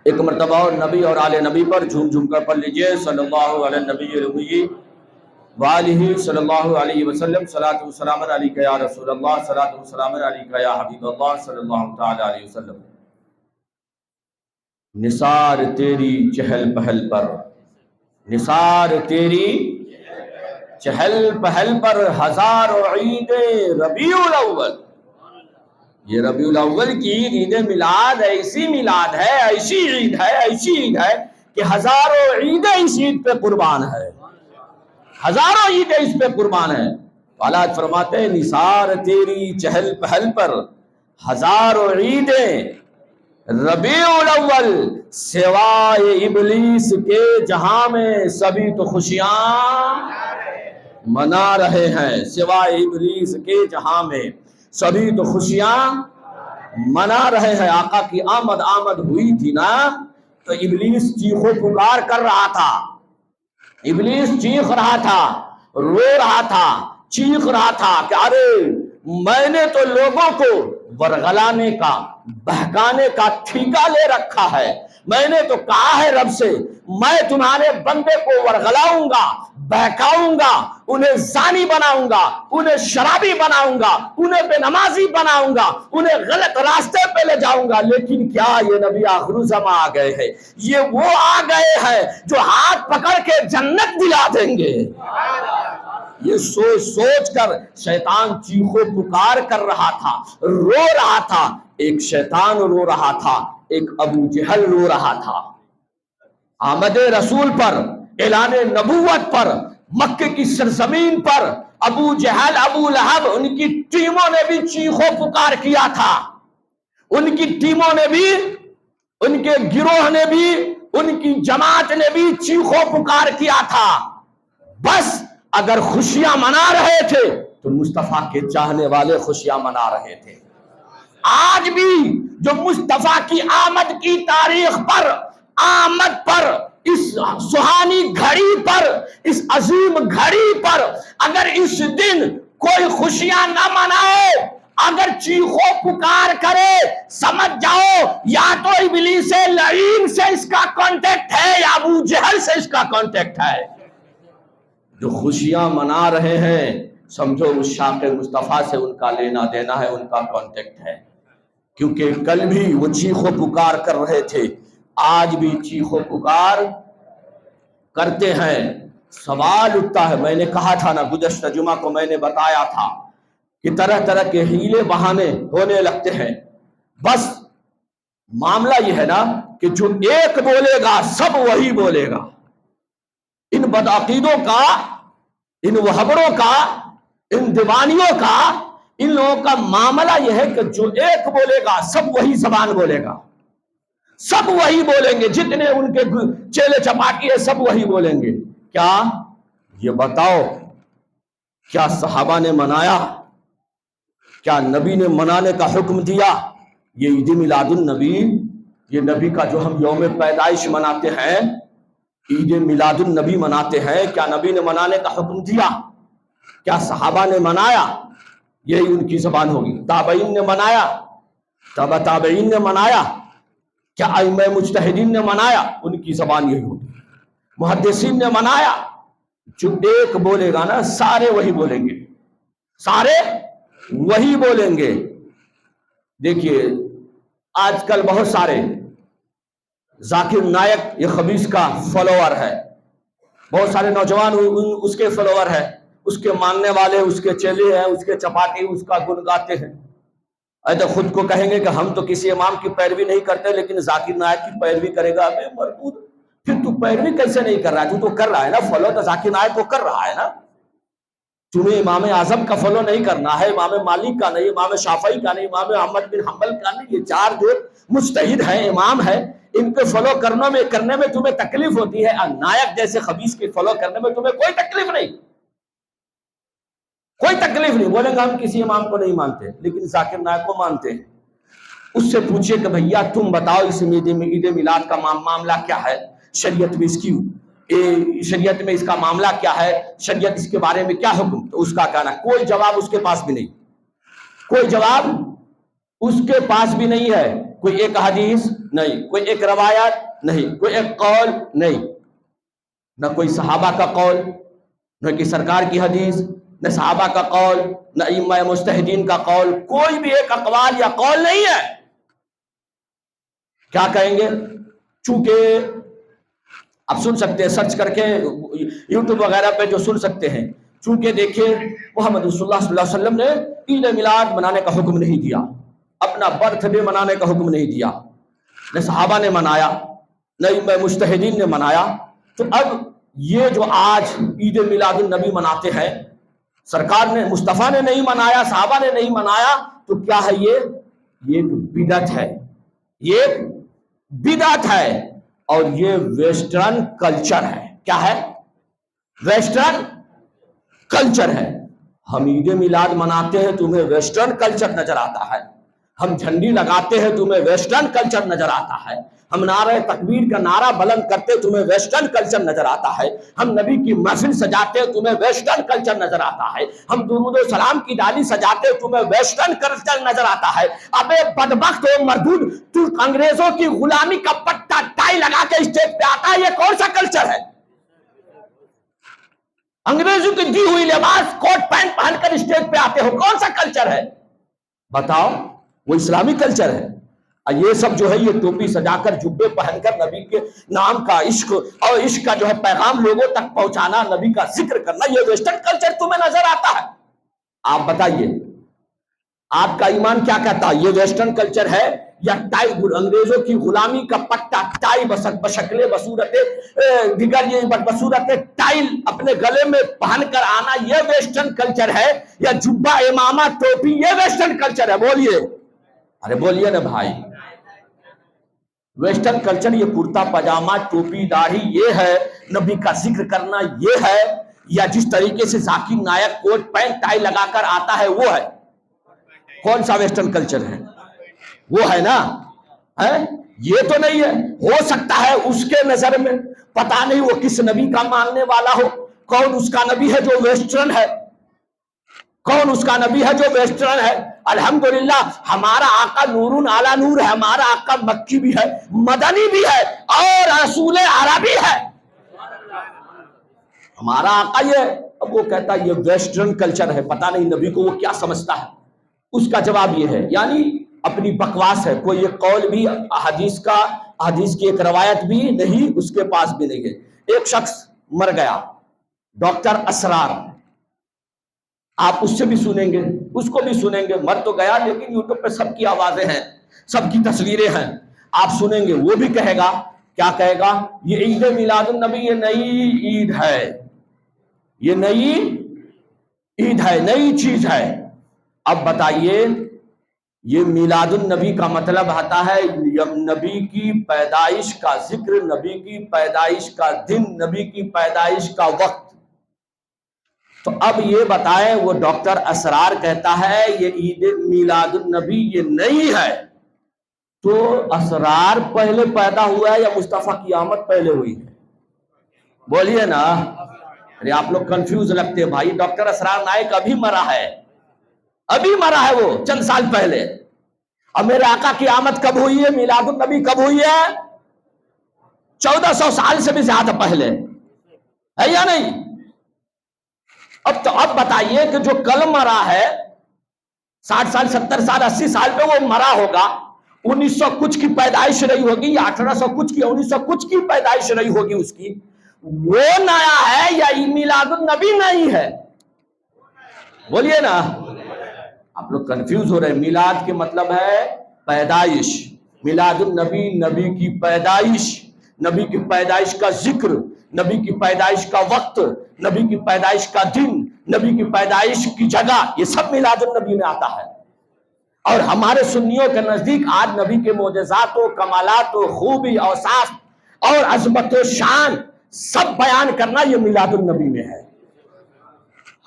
ایک مرتبہ اور نبی اور آل نبی پر جھوم جھوم کر پڑھ لیجئے صلی اللہ علیہ نبی الوی وآلہ صلی اللہ علیہ وسلم صلاۃ والسلام علیک یا رسول اللہ صلاۃ والسلام علیک یا حبیب اللہ صلی اللہ تعالی علیہ وسلم۔ نثار تیری چہل پہل پر، نثار تیری چہل پہل پر ہزاروں عید ربیع الاول۔ یہ ربیع الاول کی عید میلاد ایسی میلاد ہے، ایسی عید ہے، ایسی عید ہے کہ ہزاروں عیدیں اس عید پہ قربان ہے، ہزاروں عیدیں اس پہ قربان ہے۔ اللہ فرماتے ہیں نثار تیری چہل پہل پر ہزاروں عیدیں ربیع الاول، سوائے ابلیس کے جہاں میں سبھی تو خوشیاں منا رہے ہیں، سوائے ابلیس کے جہاں میں سبھی تو خوشیاں منا رہے ہیں۔ آقا کی آمد ہوئی تھی نا تو ابلیس چیخ و پکار کر رہا تھا، ابلیس چیخ رہا تھا، رو رہا تھا، چیخ رہا تھا کہ ارے میں نے تو لوگوں کو ورغلانے کا، بہکانے کا ٹھیکہ لے رکھا ہے، میں نے تو کہا ہے رب سے میں تمہارے بندے کو ورغلاؤں گا، بہکاؤں گا، انہیں زانی بناؤں گا، انہیں شرابی بناؤں گا، انہیں بے نمازی بناؤں گا، انہیں غلط راستے پہ لے جاؤں گا۔ لیکن کیا یہ نبی آخر الزماں آ گئے ہیں، یہ وہ آ گئے ہیں جو ہاتھ پکڑ کے جنت دلا دیں گے۔ یہ سوچ سوچ کر شیطان چیخو پکار کر رہا تھا، رو رہا تھا، ایک شیطان رو رہا تھا، ایک ابو جہل رو رہا تھا۔ آمد رسول پر، اعلان نبوت پر، مکے کی سرزمین پر ابو جہل، ابو لہب، ان کی ٹیموں نے بھی چیخو پکار کیا تھا، ان کی ٹیموں نے بھی، ان کے گروہ نے بھی، ان کی جماعت نے بھی چیخو پکار کیا تھا۔ بس اگر خوشیاں منا رہے تھے تو مصطفیٰ کے چاہنے والے خوشیاں منا رہے تھے۔ آج بھی جو مصطفیٰ کی آمد کی تاریخ پر، آمد پر، اس سہانی گھڑی پر، اس عظیم گھڑی پر اگر اس دن کوئی خوشیاں نہ منائے، اگر چیخو پکار کرے، سمجھ جاؤ یا تو ابلیس لعین سے اس کا کانٹیکٹ ہے یا ابو جہل سے اس کا کانٹیکٹ ہے۔ جو خوشیاں منا رہے ہیں سمجھو اس شاق مصطفیٰ سے ان کا لینا دینا ہے، ان کا کانٹیکٹ ہے، کیونکہ کل بھی وہ چیخو پکار کر رہے تھے، آج بھی چیخو پکار کرتے ہیں۔ سوال اٹھتا ہے، میں نے کہا تھا نا گزشتہ جمعہ کو میں نے بتایا تھا کہ طرح طرح کے ہیلے بہانے ہونے لگتے ہیں۔ بس معاملہ یہ ہے نا کہ جو ایک بولے گا سب وہی بولے گا۔ ان بدعقیدوں کا، ان وہبروں کا، ان دیوانیوں کا، ان لوگوں کا معاملہ یہ ہے کہ جو ایک بولے گا سب وہی زبان بولے گا، سب وہی بولیں گے، جتنے ان کے چیلے چپاٹی ہے سب وہی بولیں گے۔ کیا یہ بتاؤ کیا صحابہ نے منایا؟ کیا نبی نے منانے کا حکم دیا؟ یہ عید میلاد النبی، یہ نبی کا جو ہم یوم پیدائش مناتے ہیں، عید میلاد النبی مناتے ہیں، کیا نبی نے منانے کا حکم دیا؟ کیا صحابہ نے منایا؟ یہی ان کی زبان ہوگی۔ تابعین نے منایا؟ تبع تابعین نے منایا؟ کیا ائمہ مجتہدین نے منایا؟ ان کی زبان یہی ہوگی۔ محدثین نے منایا؟ جو ایک بولے گا نا سارے وہی بولیں گے، سارے وہی بولیں گے۔ دیکھیے آج کل بہت سارے ذاکر نائک یہ خبیث کا فالوور ہے، بہت سارے نوجوان اس کے فالوور ہیں، اس کے ماننے والے، اس کے چیلے ہیں، اس کے چپاٹی اس کا گن گاتے ہیں۔ ایسے خود کو کہیں گے کہ ہم تو کسی امام کی پیروی نہیں کرتے لیکن ذاکر نائک کی پیروی کرے گا۔ ابے مربوط، پھر تو پیروی کیسے نہیں کر رہا ہے؟ تو کر رہا ہے نا، فالو تو ذاکر نائک کو کر رہا ہے نا۔ تمہیں امام اعظم کا فالو نہیں کرنا ہے، امام مالک کا نہیں، امام شافعی کا نہیں، امام احمد بن حنبل کا نہیں، یہ چار جو مجتہد ہیں، امام ہیں، ان کے فالو کرنے میں تمہیں تکلیف ہوتی ہے، نائک جیسے خبیث کے فالو کرنے میں تمہیں کوئی تکلیف نہیں، کوئی تکلیف نہیں۔ بولیں گا ہم کسی امام کو نہیں مانتے لیکن ذاکر نائک کو مانتے ہیں۔ اس سے پوچھئے کہ بھیا تم بتاؤ اس عید میلاد کا معاملہ کیا ہے، شریعت میں شریعت میں اس کا معاملہ کیا ہے، شریعت اس کے بارے میں کیا حکم؟ تو اس کا کہنا کوئی جواب اس کے پاس بھی نہیں، کوئی جواب اس کے پاس بھی نہیں ہے۔ کوئی ایک حدیث نہیں، کوئی ایک روایت نہیں، کوئی ایک قول نہیں، نہ کوئی صحابہ کا قول، نہ کہ سرکار کی حدیث، نہ صحابہ کا قول، نہ ائمہ مجتہدین کا قول، کوئی بھی ایک اقوال یا قول نہیں ہے۔ کیا کہیں گے؟ چونکہ آپ سن سکتے ہیں سرچ کر کے یوٹیوب وغیرہ پہ جو سن سکتے ہیں، چونکہ دیکھیں محمد رسول اللہ صلی اللہ علیہ وسلم نے عید میلاد منانے کا حکم نہیں دیا، اپنا برتھ ڈے منانے کا حکم نہیں دیا، نہ صحابہ نے منایا، نہ مجتہدین نے منایا۔ تو اب یہ جو آج عید میلاد النبی مناتے ہیں، سرکار نے، مصطفیٰ نے نہیں منایا، صحابہ نے نہیں منایا، تو کیا ہے یہ ایک بدعت ہے، یہ ایک بدعت ہے، اور یہ ویسٹرن کلچر ہے۔ کیا ہے؟ ویسٹرن کلچر ہے۔ ہم عید میلاد مناتے ہیں، تمہیں ویسٹرن کلچر نظر آتا ہے۔ ہم جھنڈی لگاتے ہیں، تمہیں ویسٹرن کلچر نظر آتا ہے۔ ہم نعرہ تکبیر کا نعرہ بلند کرتے، تمہیں ویسٹرن کلچر نظر آتا ہے۔ ہم نبی کی محفل سجاتے، تمہیں ویسٹرن کلچر نظر آتا ہے۔ ہم درود و سلام کی ڈالی سجاتے، تمہیں ویسٹرن کلچر نظر آتا ہے۔ ابے بدبخت و مردود، تو انگریزوں کی غلامی کا پٹا ٹائی لگا کے اسٹیج پہ آتا ہے، یہ کون سا کلچر ہے؟ انگریزوں کی دی ہوئی لباس کوٹ پینٹ پہن کر اسٹیج پہ آتے ہو، کون سا کلچر ہے؟ بتاؤ، وہ اسلامی کلچر ہے؟ یہ سب جو ہے، یہ ٹوپی سجا کر، جبے پہن کر، نبی کے نام کا عشق اور عشق کا جو ہے پیغام لوگوں تک پہنچانا، نبی کا ذکر کرنا، یہ ویسٹرن کلچر تمہیں نظر آتا ہے؟ آپ بتائیے، آپ کا ایمان کیا کہتا ہے؟ یہ ویسٹرن کلچر ہے یا ٹائی، انگریزوں کی غلامی کا پٹا ٹائی بشکلے بصورت دیگر، یہ بصورت ٹائی اپنے گلے میں پہن کر آنا، یہ ویسٹرن کلچر ہے؟ یا جبہ امامہ ٹوپی، یہ ویسٹرن کلچر ہے؟ بولیے، ارے بولیے نا بھائی۔ ویسٹرن کلچر یہ کرتا پاجامہ، ٹوپی، داڑھی، یہ ہے؟ نبی کا ذکر کرنا یہ ہے؟ یا جس طریقے سے Zakir Naik coat pant tie لگا کر آتا ہے وہ ہے؟ کون سا ویسٹرن کلچر ہے؟ وہ ہے نا؟ یہ تو نہیں ہے۔ ہو سکتا ہے اس کے نظر میں پتہ نہیں وہ کس نبی کا ماننے والا ہو، کون اس کا نبی ہے جو ویسٹرن ہے، کون اس کا نبی ہے جو ویسٹرن ہے۔ الحمدللہ ہمارا آقا نور علی نور ہے، ہمارا آقا مکی بھی ہے، مدنی بھی ہے، اور رسول عربی ہے ہمارا آقا۔ یہ اب وہ کہتا ہے یہ ویسٹرن کلچر ہے، پتہ نہیں نبی کو وہ کیا سمجھتا ہے۔ اس کا جواب یہ ہے، یعنی اپنی بکواس ہے، کوئی ایک قول بھی حدیث کی ایک روایت بھی نہیں اس کے پاس بھی نہیں ہے۔ ایک شخص مر گیا، ڈاکٹر اسرار، آپ اس سے بھی سنیں گے، اس کو بھی سنیں گے، مر تو گیا لیکن یوٹیوب پہ سب کی آوازیں ہیں، سب کی تصویریں ہیں، آپ سنیں گے، وہ بھی کہے گا، کیا کہے گا؟ یہ عید میلاد النبی یہ نئی عید ہے، یہ نئی عید ہے، نئی چیز ہے۔ اب بتائیے، یہ میلاد النبی کا مطلب آتا ہے نبی کی پیدائش کا ذکر، نبی کی پیدائش کا دن، نبی کی پیدائش کا وقت۔ تو اب یہ بتائیں، وہ ڈاکٹر اسرار کہتا ہے یہ عید میلاد النبی یہ نہیں ہے، تو اسرار پہلے پیدا ہوا ہے یا مصطفیٰ کی آمد پہلے ہوئی ہے؟ بولیے نا، ارے آپ لوگ کنفیوز لگتے ہیں بھائی۔ ڈاکٹر اسرار نائک ابھی مرا ہے، ابھی مرا ہے، وہ چند سال پہلے۔ اب میرے آقا کی آمد کب ہوئی ہے؟ میلاد النبی کب ہوئی ہے؟ 1400 سال سے بھی زیادہ پہلے ہے یا نہیں؟ اب بتائیے کہ جو کل مرا ہے 60 سال 70 سال 80 سال پہ وہ مرا ہوگا، 1900 کچھ کی پیدائش رہی ہوگی یا 1800 کچھ کی 1900 کچھ کی پیدائش رہی ہوگی اس کی، وہ نیا ہے یا میلاد النبی نہیں ہے؟ بولیے نا، آپ لوگ کنفیوز ہو رہے ہیں۔ میلاد کے مطلب ہے پیدائش، میلاد النبی نبی کی پیدائش، نبی کی پیدائش کا ذکر، نبی کی پیدائش کا وقت، نبی کی پیدائش کا دن، نبی کی پیدائش کی جگہ، یہ سب میلاد النبی میں آتا ہے۔ اور ہمارے سنیوں کے نزدیک آج نبی کے معجزات و کمالات و خوبی اوصاف اور عظمت و شان سب بیان کرنا یہ میلاد النبی میں ہے۔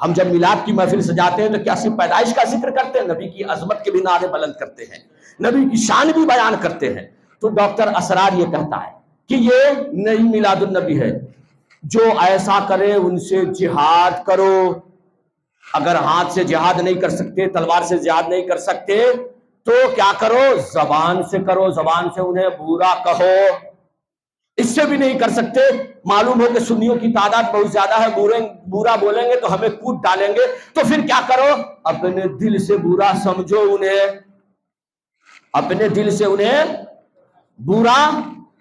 ہم جب میلاد کی محفل سجاتے ہیں تو کیا صرف پیدائش کا ذکر کرتے ہیں؟ نبی کی عظمت کے بھی نعرے بلند کرتے ہیں، نبی کی شان بھی بیان کرتے ہیں۔ تو ڈاکٹر اسرار یہ کہتا ہے کہ یہ نئی میلاد النبی ہے، جو ایسا کرے ان سے جہاد کرو۔ اگر ہاتھ سے جہاد نہیں کر سکتے، تلوار سے جہاد نہیں کر سکتے، تو کیا کرو؟ زبان سے کرو، زبان سے انہیں برا کہو۔ اس سے بھی نہیں کر سکتے، معلوم ہو کہ سنیوں کی تعداد بہت زیادہ ہے، برا بولیں گے تو ہمیں کوٹ ڈالیں گے، تو پھر کیا کرو؟ اپنے دل سے برا سمجھو انہیں، اپنے دل سے انہیں برا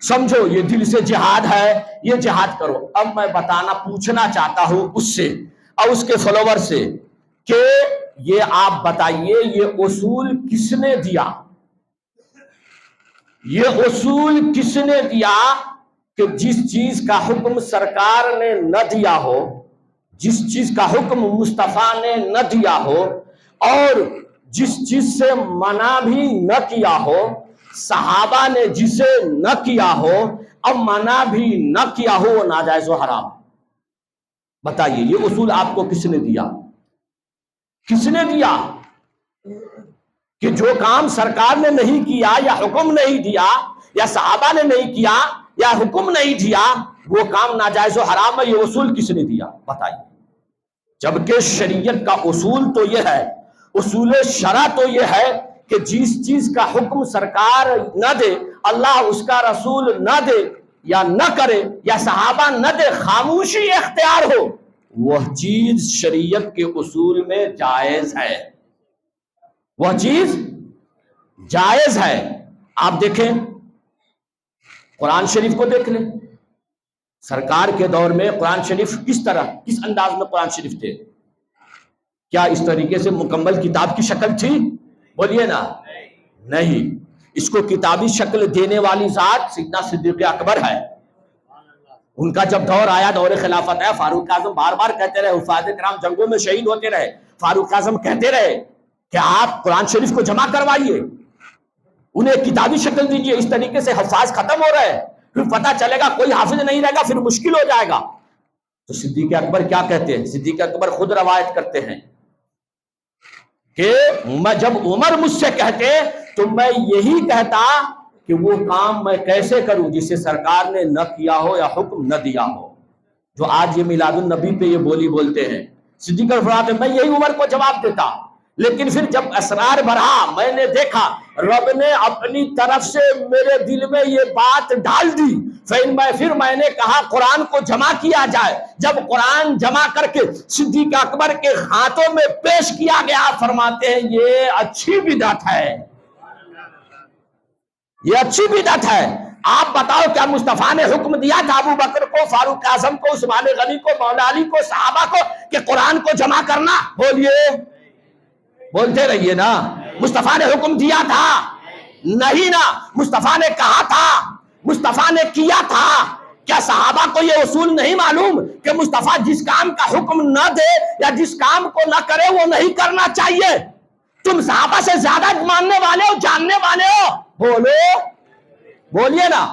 سمجھو۔ یہ دل سے جہاد ہے، یہ جہاد کرو۔ اب میں پوچھنا چاہتا ہوں اس سے اور اس کے فالوور سے کہ یہ آپ بتائیے، یہ اصول کس نے دیا؟ یہ اصول کس نے دیا کہ جس چیز کا حکم سرکار نے نہ دیا ہو، جس چیز کا حکم مصطفیٰ نے نہ دیا ہو، اور جس چیز سے منع بھی نہ کیا ہو، صحابہ نے جسے نہ کیا ہو اور منع بھی نہ کیا ہو، وہ ناجائز و حرام؟ بتائیے یہ اصول آپ کو کس نے دیا؟ کس نے دیا کہ جو کام سرکار نے نہیں کیا یا حکم نہیں دیا یا صحابہ نے نہیں کیا یا حکم نہیں دیا، وہ کام ناجائز و حرام ہے؟ یہ اصول کس نے دیا؟ بتائیے۔ جبکہ شریعت کا اصول تو یہ ہے، اصول شرع تو یہ ہے کہ جس چیز کا حکم سرکار نہ دے، اللہ اس کا رسول نہ دے یا نہ کرے یا صحابہ نہ دے، خاموشی اختیار ہو، وہ چیز شریعت کے اصول میں جائز ہے، وہ چیز جائز ہے۔ آپ دیکھیں قرآن شریف کو دیکھ لیں، سرکار کے دور میں قرآن شریف کس طرح، کس انداز میں قرآن شریف تھے؟ کیا اس طریقے سے مکمل کتاب کی شکل تھی؟ بولیے نا، نہیں۔ اس کو کتابی شکل دینے والی ذات سیدنا صدیق اکبر ہے۔ ان کا جب دور آیا، دور خلافت ہے، فاروق اعظم بار بار کہتے رہے، حفاظ کرام جنگوں میں شہید ہوتے رہے، فاروق اعظم کہتے رہے کہ آپ قرآن شریف کو جمع کروائیے، انہیں کتابی شکل دیجیے، اس طریقے سے حفاظ ختم ہو رہے ہیں، پھر پتہ چلے گا کوئی حافظ نہیں رہے گا، پھر مشکل ہو جائے گا۔ تو صدیق اکبر کیا کہتے ہیں؟ صدیق اکبر خود روایت کرتے ہیں کہ میں جب عمر مجھ سے کہتے تو میں یہی کہتا کہ وہ کام میں کیسے کروں جسے سرکار نے نہ کیا ہو یا حکم نہ دیا ہو۔ جو آج یہ میلاد النبی پہ یہ بولی بولتے ہیں، صدیق اکبر میں یہی عمر کو جواب دیتا، لیکن پھر جب اسرار بڑھا، میں نے دیکھا رب نے اپنی طرف سے میرے دل میں یہ بات ڈال دی، پھر میں نے کہا قرآن کو جمع کیا جائے۔ جب قرآن جمع کر کے صدیق اکبر کے ہاتھوں میں پیش کیا گیا، فرماتے ہیں یہ اچھی بدعت ہے، یہ اچھی بدعت ہے۔ آپ بتاؤ کیا مصطفیٰ نے حکم دیا تھا ابو بکر کو، فاروق اعظم کو، عثمان غنی کو، مولا علی کو، صحابہ کو کہ قرآن کو جمع کرنا؟ بولیے، بولتے رہیے نا۔ مصطفیٰ نے حکم دیا تھا؟ نہیں نا۔ مصطفیٰ نے کہا تھا؟ مصطفیٰ نے کیا تھا؟ کیا صحابہ کو یہ اصول نہیں معلوم کہ مصطفیٰ جس کام کا حکم نہ دے یا جس کام کو نہ کرے وہ نہیں کرنا چاہیے؟ تم صحابہ سے زیادہ ماننے والے ہو، جاننے والے ہو، بولو، بولیے نا۔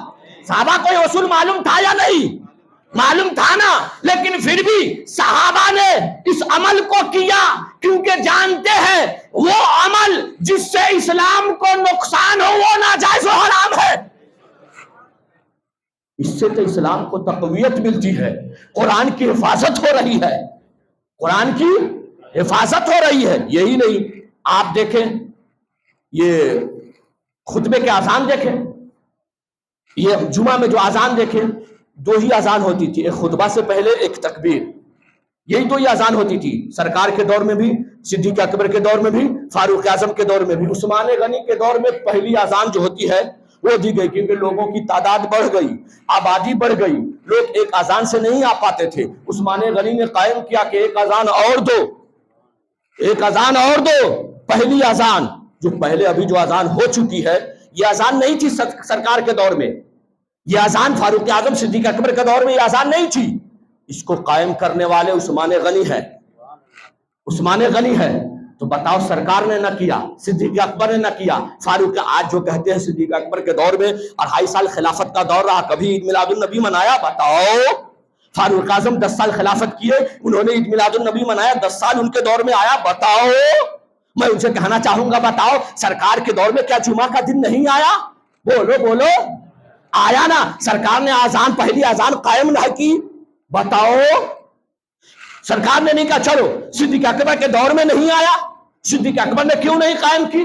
صحابہ کو یہ اصول معلوم تھا یا نہیں؟ معلوم تھا نا، لیکن پھر بھی صحابہ نے اس عمل کو کیا کیونکہ جانتے ہیں وہ عمل جس سے اسلام کو نقصان ہو وہ ناجائز و حرام ہے۔ اس سے تو اسلام کو تقویت ملتی ہے، قرآن کی حفاظت ہو رہی ہے، قرآن کی حفاظت ہو رہی ہے۔ یہی نہیں، آپ دیکھیں یہ خطبے کے اذان دیکھیں، یہ جمعہ میں جو اذان دیکھیں، دو ہی اذان ہوتی تھی، ایک خطبہ سے پہلے ایک تکبیر، یہی دو ہی اذان ہوتی تھی۔ سرکار کے دور میں بھی، صدیق اکبر کے دور میں بھی، فاروق اعظم کے دور میں بھی۔ عثمان غنی کے دور میں پہلی اذان جو ہوتی ہے وہ دی گئی کیونکہ لوگوں کی تعداد بڑھ گئی، آبادی بڑھ گئی، لوگ ایک اذان سے نہیں آ پاتے تھے۔ عثمان غنی نے قائم کیا کہ ایک اذان اور دو، ایک اذان اور دو۔ پہلی اذان جو پہلے ابھی جو اذان ہو چکی ہے، یہ اذان نہیں تھی سرکار کے دور میں، یہ اذان فاروق اعظم صدیق اکبر کے دور میں یہ اذان نہیں تھی۔ اس کو قائم کرنے والے عثمان غنی ہے، عثمان غنی ہے۔ تو بتاؤ سرکار نے نہ کیا، صدیق اکبر نے نہ کیا، فاروق، آج جو کہتے ہیں صدیق اکبر کے دور میں 2.5 سال خلافت کا دور رہا، کبھی عید میلاد النبی منایا؟ بتاؤ۔ فاروق اعظم 10 سال خلافت کیے، انہوں نے عید میلاد النبی منایا، 10 سال ان کے دور میں آیا؟ بتاؤ۔ میں ان سے کہنا چاہوں گا بتاؤ سرکار کے دور میں کیا جمعہ کا دن نہیں آیا؟ بولو بولو، آیا نا۔ سرکار نے اذان، پہلی اذان قائم نہ کی؟ بتاؤ۔ سرکار نے نہیں کہا چلو صدیق اکبر کے دور میں نہیں آیا، صدیق اکبر نے کیوں نہیں قائم کی؟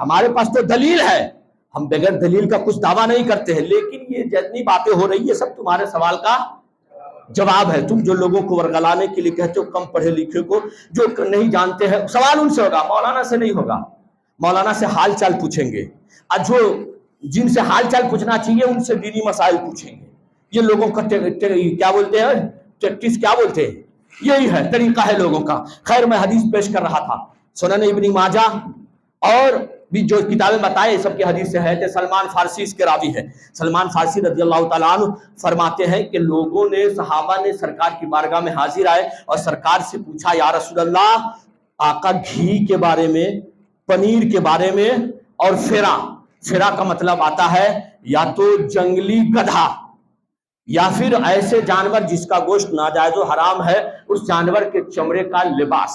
ہمارے پاس تو دلیل ہے، ہم بغیر دلیل کا کچھ دعویٰ نہیں کرتے ہیں، لیکن یہ جتنی باتیں ہو رہی ہے سب تمہارے سوال کا جواب ہے۔ تم جو لوگوں کو ورگلانے کے لیے کہتے ہو، کم پڑھے لکھے کو جو نہیں جانتے ہیں، سوال ان سے ہوگا، مولانا سے نہیں ہوگا۔ مولانا سے حال چال پوچھیں گے، اور جو جن سے حال چال پوچھنا چاہیے ان سے دینی مسائل پوچھیں گے۔ یہ لوگوں کا کیا بولتے ہیں، ٹیکٹس کیا بولتے ہیں، یہی ہے، طریقہ ہے لوگوں کا۔ خیر، میں حدیث پیش کر رہا تھا، سنن ابن ماجہ اور بھی جو کتابیں بتائے سب کی حدیث سے ہے کہ سلمان فارسی اس کے راوی ہے۔ سلمان فارسی رضی اللہ تعالیٰ عنہ فرماتے ہیں کہ لوگوں نے، صحابہ نے سرکار کی بارگاہ میں حاضر آئے اور سرکار سے پوچھا، یا رسول اللہ، آقا گھی کے بارے میں، پنیر کے بارے میں، اور فیرا کا مطلب آتا ہے یا تو جنگلی گدھا یا پھر ایسے جانور جس کا گوشت ناجائز و حرام ہے، اس جانور کے چمڑے کا لباس۔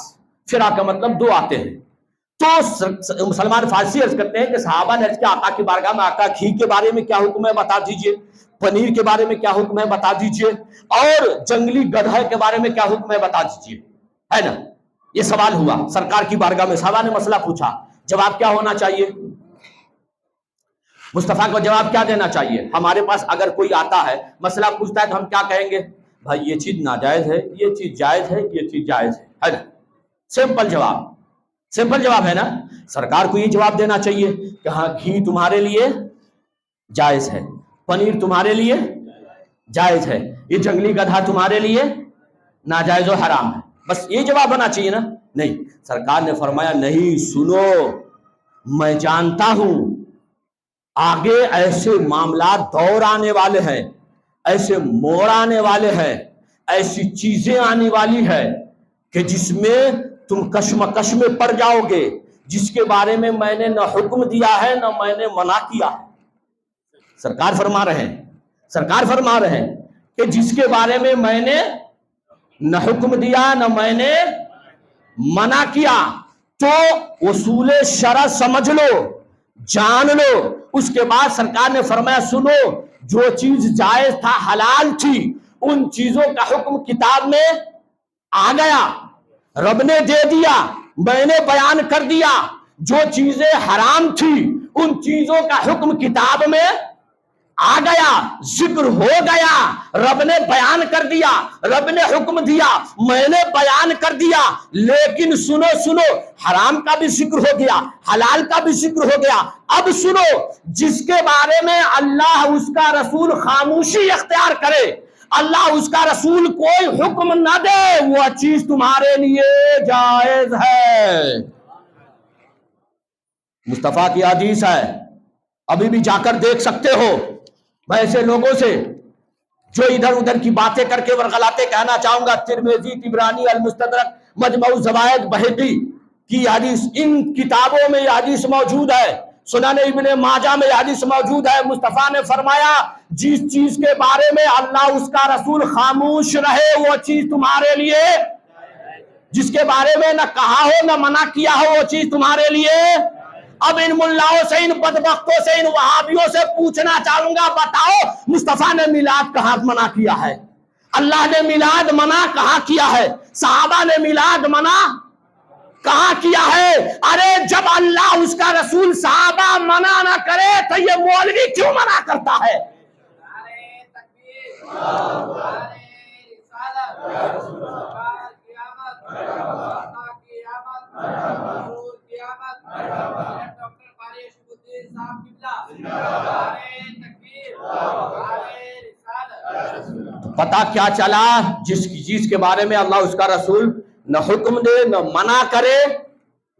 فیرا کا مطلب دو آتے ہیں۔ تو سلمان فارسی عرض کرتے ہیں کہ صحابہ نے عرض کیا آقا کی بارگاہ میں، آقا گھی کے بارے میں کیا حکم ہے بتا دیجئے، پنیر کے بارے میں کیا حکم ہے بتا دیجئے، اور جنگلی گدھے کے بارے میں کیا حکم ہے بتا دیجئے، ہے نا؟ یہ سوال ہوا سرکار کی بارگاہ میں، صحابہ نے مسئلہ پوچھا، جواب کیا ہونا چاہیے؟ مصطفیٰ کو جواب کیا دینا چاہیے؟ ہمارے پاس اگر کوئی آتا ہے مسئلہ پوچھتا ہے تو ہم کیا کہیں گے؟ بھائی یہ چیز ناجائز ہے، یہ چیز جائز ہے، یہ چیز جائز ہے نا؟ سمپل جواب ہے نا؟ سرکار کو یہ جواب دینا چاہیے کہ ہاں گھی تمہارے لیے جائز ہے، پنیر تمہارے لیے جائز ہے، یہ جنگلی گدھا تمہارے لیے ناجائز و حرام ہے، بس یہ جواب ہونا چاہیے نا؟ نہیں، سرکار نے فرمایا نہیں، سنو، میں جانتا ہوں آگے ایسے معاملات دور آنے والے ہیں، ایسے موڑ آنے والے ہیں، ایسی چیزیں آنے والی ہے کہ جس میں تم کشمکش میں پڑ جاؤ گے، جس کے بارے میں میں نے نہ حکم دیا ہے نہ میں نے منع کیا ہے۔ سرکار فرما رہے ہیں کہ جس کے بارے میں میں نے نہ حکم دیا نہ میں نے منع کیا، تو اصول شرع سمجھ لو، جان لو۔ اس کے بعد سرکار نے فرمایا سنو، جو چیز جائز تھا، حلال تھی، ان چیزوں کا حکم کتاب میں آ گیا، رب نے دے دیا، میں نے بیان کر دیا۔ جو چیزیں حرام تھی ان چیزوں کا حکم کتاب میں آ گیا، ذکر ہو گیا، رب نے بیان کر دیا، رب نے حکم دیا، میں نے بیان کر دیا۔ لیکن سنو، حرام کا بھی ذکر ہو گیا، حلال کا بھی ذکر ہو گیا۔ اب سنو، جس کے بارے میں اللہ اس کا رسول خاموشی اختیار کرے، اللہ اس کا رسول کوئی حکم نہ دے، وہ چیز تمہارے لیے جائز ہے۔ مصطفیٰ کی حدیث ہے، ابھی بھی جا کر دیکھ سکتے ہو۔ میں ایسے لوگوں سے جو ادھر ادھر کی باتیں کر کے ورغلاتے کہنا چاہوں گا، ترمذی، طبرانی، المستدرک، مجمع الزوائد، بہقی کی حدیث، ان کتابوں میں یہ حدیث موجود ہے، سنن ابن ماجہ میں یہ حدیث موجود ہے۔ مصطفیٰ نے فرمایا جس چیز کے بارے میں اللہ اس کا رسول خاموش رہے وہ چیز تمہارے لیے، جس کے بارے میں نہ کہا ہو نہ منع کیا ہو وہ چیز تمہارے لیے۔ اب ان ملاؤں سے، ان بدبختوں سے، ان وہابیوں سے پوچھنا چاہوں گا، بتاؤ مصطفیٰ نے میلاد کہاں منع کیا ہے؟ اللہ نے میلاد منع کہاں کیا ہے؟ صحابہ نے میلاد منع کہاں کیا ہے؟ ارے جب اللہ اس کا رسول صحابہ منع نہ کرے تو یہ مولوی کیوں منع کرتا ہے؟ تو پتہ کیا چلا؟ جس چیز کے بارے میں اللہ اس کا رسول نہ حکم دے نہ منع کرے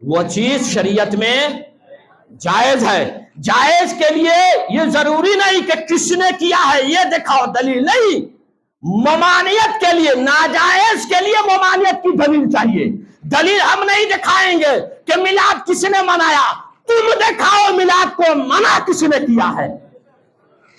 وہ چیز شریعت میں جائز ہے۔ جائز کے لیے یہ ضروری نہیں کہ کس نے کیا ہے یہ دکھاؤ، دلیل نہیں۔ ممانعت کے لیے، ناجائز کے لیے ممانعت کی دلیل چاہیے۔ دلیل ہم نہیں دکھائیں گے کہ میلاد کس نے منایا، تم دکھاؤ میلاد کو منع کس نے کیا ہے،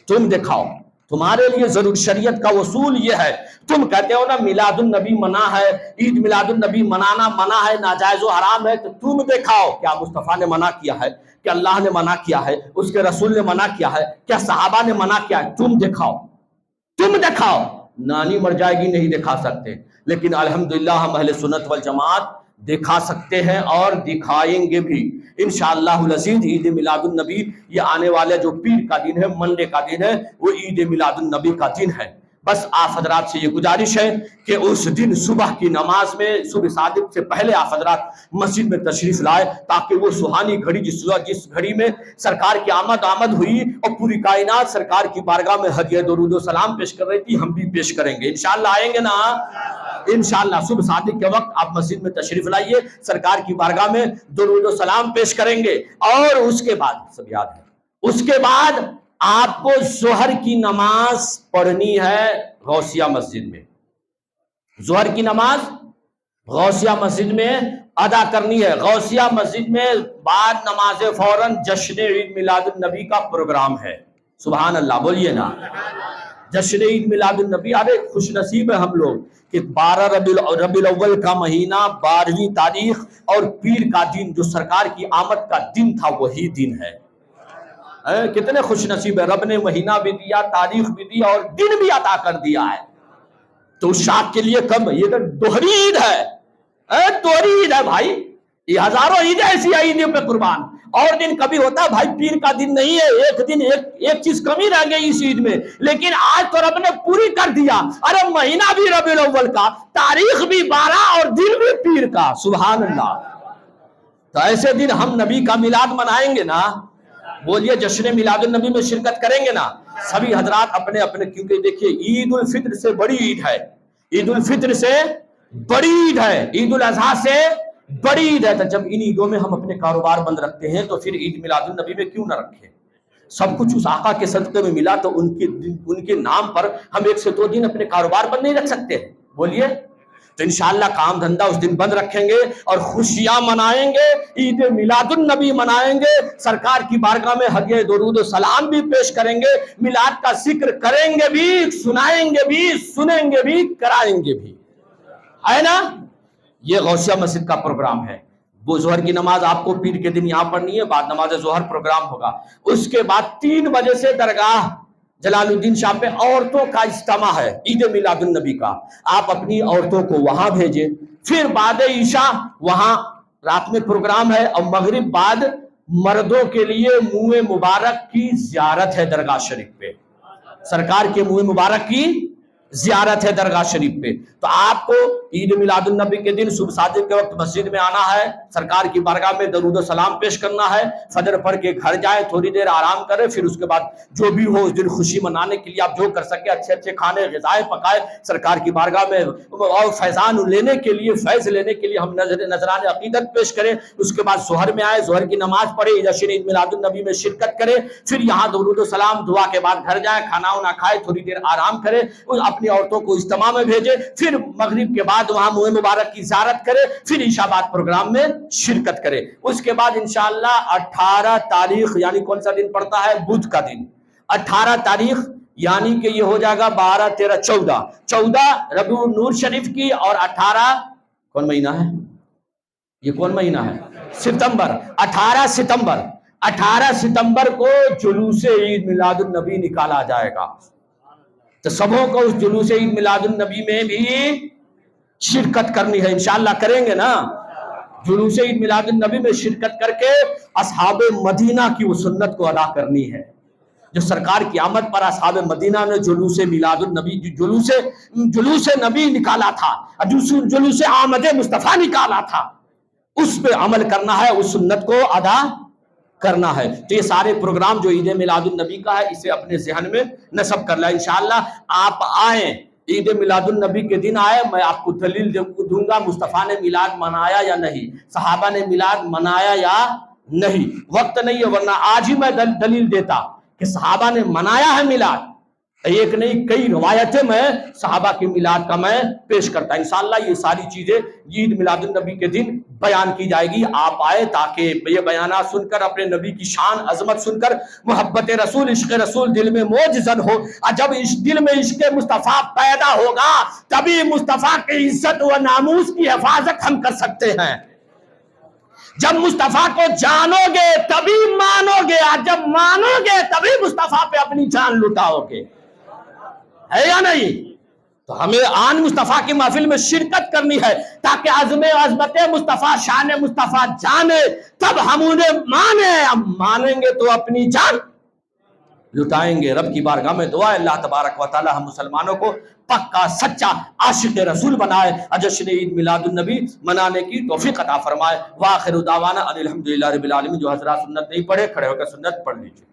تم دکھاؤ۔ تمہارے لیے ضرور شریعت کا اصول یہ ہے۔ تم کہتے ہو نا میلاد النبی منع ہے، عید میلاد النبی منانا منع ہے، ناجائز و حرام ہے، تو تم دکھاؤ کیا مصطفیٰ نے منع کیا ہے، کیا اللہ نے منع کیا ہے، اس کے رسول نے منع کیا ہے، کیا صحابہ نے منع کیا ہے؟ تم دکھاؤ۔ نانی مر جائے گی نہیں دکھا سکتے، لیکن الحمدللہ ہم اہل سنت والجماعت دکھا سکتے ہیں اور دکھائیں گے بھی انشاءاللہ العزیز۔ عید میلاد النبی یہ آنے والے جو پیر کا دن ہے، منڈے کا دن ہے، وہ عید میلاد النبی کا دن ہے۔ بس آپ حضرات سے یہ گزارش ہے کہ اس دن صبح کی نماز میں، صبح صادق سے پہلے آپ حضرات مسجد میں تشریف لائے، تاکہ وہ سہانی گھڑی جس گھڑی میں سرکار کی آمد ہوئی اور پوری کائنات سرکار کی بارگاہ میں ہدیہ درود و سلام پیش کر رہی تھی، ہم بھی پیش کریں گے انشاءاللہ۔ آئیں گے نا انشاءاللہ؟ صبح صادق کے وقت آپ مسجد میں تشریف لائیے، سرکار کی بارگاہ میں درود و سلام پیش کریں گے، اور اس کے بعد سب یاد ہے، اس کے بعد آپ کو ظہر کی نماز پڑھنی ہے غوثیہ مسجد میں۔ ظہر کی نماز غوثیہ مسجد میں ادا کرنی ہے۔ غوثیہ مسجد میں بعد نماز فوراً جشن عید میلاد النبی کا پروگرام ہے۔ سبحان اللہ بولیے نا، جشن عید میلاد النبی۔ ارے خوش نصیب ہے ہم لوگ کہ 12 ربیع الاول کا مہینہ، 12ویں تاریخ اور پیر کا دن جو سرکار کی آمد کا دن تھا، وہی دن ہے۔ کتنے خوش نصیب ہے، رب نے مہینہ بھی دیا، تاریخ بھی دی اور دن بھی عطا کر دیا ہے۔ تو اس شاخ کے لیے کم، یہ تو دوہری عید ہے، دوہری عید ہے بھائی۔ یہ ہزاروں عید ایسی عیدوں پہ قربان، اور دن کبھی ہوتا ہے بھائی پیر کا دن نہیں ہے، ایک دن ایک چیز کمی رہ گئی اس عید میں، لیکن آج تو رب نے پوری کر دیا۔ ارے مہینہ بھی ربیع الاول کا، تاریخ بھی 12 اور دن بھی پیر کا، سبحان اللہ۔ تو ایسے دن ہم نبی کا میلاد منائیں گے نا، بولیے جشن میلاد النبی میں شرکت کریں گے نا سبھی حضرات اپنے اپنے، کیونکہ دیکھیے عید الفطر سے بڑی عید ہے، عید الفطر سے بڑی عید ہے، عید الاضحیٰ سے بڑی عید ہے۔ تو جب ان عیدوں میں ہم اپنے کاروبار بند رکھتے ہیں تو پھر عید میلاد النبی میں کیوں نہ رکھیں؟ سب کچھ اس آقا کے صدقے میں ملا، تو ان کے نام پر ہم 1 سے 2 دن اپنے کاروبار بند نہیں رکھ سکتے؟ بولیے۔ تو انشاءاللہ کام دھندہ اس دن بند رکھیں گے اور خوشیاں منائیں گے، عید میلاد النبی منائیں گے، سرکار کی بارگاہ میں ہدیہ درود و سلام بھی پیش کریں گے، میلاد کا ذکر کریں گے بھی، سنائیں گے بھی، سنیں گے بھی، کرائیں گے بھی، ہے نا؟ یہ غوثیہ مسجد کا پروگرام ہے۔ وہ ظہر کی نماز آپ کو پیر کے دن یہاں پڑھنی ہے، بعد نماز ظہر پروگرام ہوگا۔ اس کے بعد 3 بجے سے درگاہ جلال الدین شاہ پہ عورتوں کا اجتماع ہے عید میلاد النبی کا، آپ اپنی عورتوں کو وہاں بھیجیں۔ پھر بعد عشاء وہاں رات میں پروگرام ہے، اور مغرب بعد مردوں کے لیے منہ مبارک کی زیارت ہے درگاہ شریف پہ، سرکار کے منہ مبارک کی زیارت ہے درگاہ شریف پہ۔ تو آپ کو عید میلاد النبی کے دن صبح صادق کے وقت مسجد میں آنا ہے، سرکار کی بارگاہ میں درود و سلام پیش کرنا ہے، فجر پڑھ کے گھر جائے، تھوڑی دیر آرام کرے، پھر اس کے بعد جو بھی ہو اس دن خوشی منانے کے لیے آپ جو کر سکے، اچھے اچھے کھانے غذائیں پکائے سرکار کی بارگاہ میں، اور فیضان لینے کے لیے، فیض لینے کے لیے ہم نذران عقیدت پیش کریں۔ اس کے بعد ظہر میں آئے، ظہر کی نماز پڑھے، جشن عید میلاد النبی میں شرکت کرے، پھر یہاں درود و سلام دعا کے بعد گھر جائے، کھانا وانا کھائے، تھوڑی دیر آرام کرے، اپنی عورتوں کو اجتماع میں بھیجے، پھر مغرب کے بعد وہاں منہ مبارک کی زیارت کرے، پھر عشاء بعد پروگرام میں شرکت کرے۔ اس کے بعد انشاءاللہ 18 تاریخ یعنی کون سا دن پڑتا ہے؟ بدھ کا دن، 18 تاریخ یعنی کہ یہ ہو جائے گا 12 13 14 ربیع النور شریف کی، اور 18 کون مہینہ ہے؟ یہ کون مہینہ ہے؟ ستمبر، 18 ستمبر کو جلوس عید میلاد النبی نکالا جائے گا۔ تو سبوں کو اس جلوس عید میلاد النبی میں بھی شرکت کرنی ہے، انشاءاللہ کریں گے نا؟ جلوس عید میلاد النبی میں شرکت کر کے اصحاب مدینہ کی وہ سنت کو ادا کرنی ہے، جو سرکار کی آمد پر اصحاب مدینہ نے جلوس میلاد النبی، جلوس نبی نکالا تھا، جلوس آمد مصطفیٰ نکالا تھا، اس پہ عمل کرنا ہے، اس سنت کو ادا کرنا ہے۔ تو یہ سارے پروگرام جو عید میلاد النبی کا ہے، اسے اپنے ذہن میں نصب کر لیں۔ انشاءاللہ آپ آئیں، عید میلاد النبی کے دن آئے، میں آپ کو دلیل دوں گا مصطفیٰ نے میلاد منایا یا نہیں، صحابہ نے میلاد منایا یا نہیں۔ وقت نہیں ہے ورنہ آج ہی میں دلیل دیتا کہ صحابہ نے منایا ہے میلاد، ایک نہیں کئی روایتیں میں صحابہ کے میلاد کا میں پیش کرتا۔ انشاءاللہ یہ ساری چیزیں عید میلاد النبی کے دن بیان کی جائے گی۔ آپ آئے تاکہ یہ بیانات سن کر، اپنے نبی کی شان عظمت سن کر، محبت رسول، عشق رسول دل میں موج زن ہو، اور جب اس دل میں عشق مصطفیٰ پیدا ہوگا تبھی مصطفیٰ کی عزت و ناموس کی حفاظت ہم کر سکتے ہیں۔ جب مصطفیٰ کو جانو گے تبھی مانو گے، اور جب مانو گے تبھی مصطفیٰ پہ اپنی جان لٹاؤ گے، ہے یا نہیں؟ تو ہمیں آن مصطفیٰ کی محفل میں شرکت کرنی ہے تاکہ عظم عظمت مصطفیٰ، شان مصطفیٰ جانے، تب ہم انہیں مانے. اب مانیں گے تو اپنی جان لٹائیں گے. رب کی بارگاہ میں دعا ہے اللہ تبارک و تعالی ہم مسلمانوں کو پکا سچا عاشق رسول بنائے، جشن عید میلاد النبی منانے کی توفیق عطا فرمائے. وآخر دعوانا ان الحمدللہ رب العالمین. جو حضرات سنت نہیں پڑھے کھڑے ہو کر سنت پڑھ لیجیے.